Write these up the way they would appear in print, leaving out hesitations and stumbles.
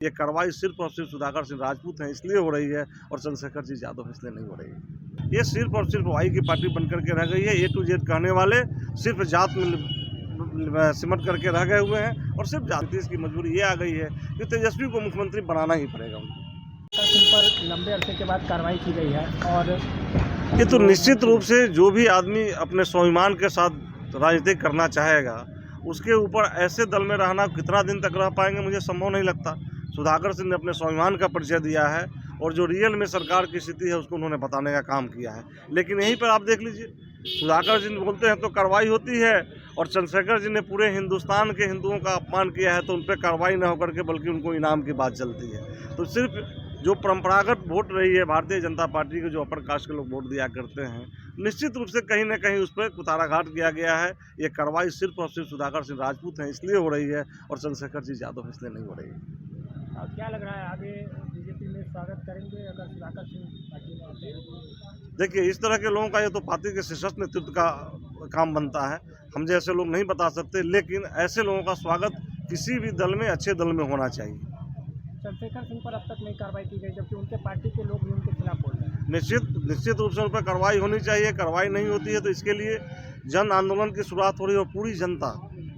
ये कार्रवाई सिर्फ और सिर्फ सुधाकर सिंह राजपूत हैं इसलिए हो रही है और चंद्रशेखर जी यादव इसलिए नहीं हो रही है। ये सिर्फ और सिर्फ वाई की पार्टी बनकर के रह गई है। ए टू जेड कहने वाले सिर्फ जात में सिमट करके रह गए हुए हैं और सिर्फ जाति की मजबूरी ये आ गई है कि तेजस्वी को मुख्यमंत्री बनाना ही पड़ेगा उनको। सिंह पर लंबे अरसे के बाद कार्रवाई की गई है और ये तो निश्चित रूप से जो भी आदमी अपने स्वाभिमान के साथ राजनीति करना चाहेगा उसके ऊपर ऐसे दल में रहना कितना दिन तक रह पाएंगे मुझे संभव नहीं लगता। सुधाकर सिंह ने अपने स्वाभिमान का परिचय दिया है और जो रियल में सरकार की स्थिति है उसको उन्होंने बताने का काम किया है। लेकिन यहीं पर आप देख लीजिए, सुधाकर सिंह बोलते हैं तो कार्रवाई होती है और चंद्रशेखर जी ने पूरे हिंदुस्तान के हिंदुओं का अपमान किया है तो उन पर कार्रवाई न होकर के बल्कि उनको इनाम की बात चलती है। तो सिर्फ जो परंपरागत वोट रही है भारतीय जनता पार्टी के जो अपर कास्ट के लोग वोट दिया करते हैं, निश्चित रूप से कहीं न कहीं उस पर कुताराघात किया गया है। ये कार्रवाई सिर्फ और सिर्फ सुधाकर सिंह राजपूत हैं इसलिए हो रही है और चंद्रशेखर जी यादव इसलिए नहीं हो रही है। क्या लग रहा है आगे बीजेपी में स्वागत करेंगे अगर सुधाकर सिंह पार्टी में आते हैं? देखिए, इस तरह के लोगों का ये तो पार्टी के शीर्षस्थ नेतृत्व का काम बनता है, हम जैसे लोग नहीं बता सकते, लेकिन ऐसे लोगों का स्वागत किसी भी दल में अच्छे दल में होना चाहिए। चंद्रशेखर सिंह पर अब तक नहीं कार्रवाई की गई जबकि उनके पार्टी के लोग भी उनके खिलाफ बोल रहे हैं। निश्चित रूप से उन पर कार्रवाई होनी चाहिए। कार्रवाई नहीं होती है तो इसके लिए जन आंदोलन की शुरुआत हो रही है और पूरी जनता,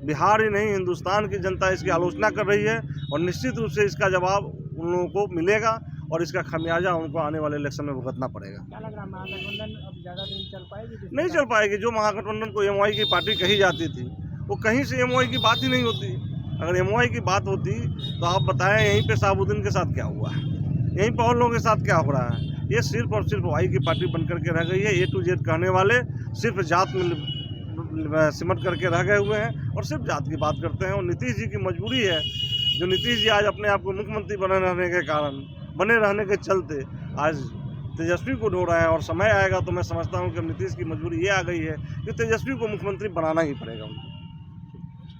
बिहार ही नहीं हिंदुस्तान की जनता इसकी आलोचना कर रही है और निश्चित रूप से इसका जवाब उन लोगों को मिलेगा और इसका खमियाजा उनको आने वाले इलेक्शन में भुगतना पड़ेगा। क्या लग रहा है महागठबंधन अब ज़्यादा दिन चल पाएगी? नहीं चल पाएगी। जो महागठबंधन को एमवाई की पार्टी कही जाती थी वो कहीं से एमवाई की बात ही नहीं होती। अगर एमवाई की बात होती तो आप बताएं यहीं पे शहाबुद्दीन के साथ क्या हुआ है, यहीं पर और लोगों के साथ क्या हो रहा है। ये सिर्फ और सिर्फ वाई की पार्टी बनकर के रह गई है। ए टू जेड कहने वाले सिर्फ जात में सिमट करके रह गए हुए हैं और सिर्फ जात की बात करते हैं। और नीतीश जी की मजबूरी है, जो नीतीश जी आज अपने आप को मुख्यमंत्री बने रहने के चलते आज तेजस्वी को ढो रहे हैं और समय आएगा तो मैं समझता हूँ कि नीतीश की मजबूरी ये आ गई है कि तेजस्वी को मुख्यमंत्री बनाना ही पड़ेगा उनको।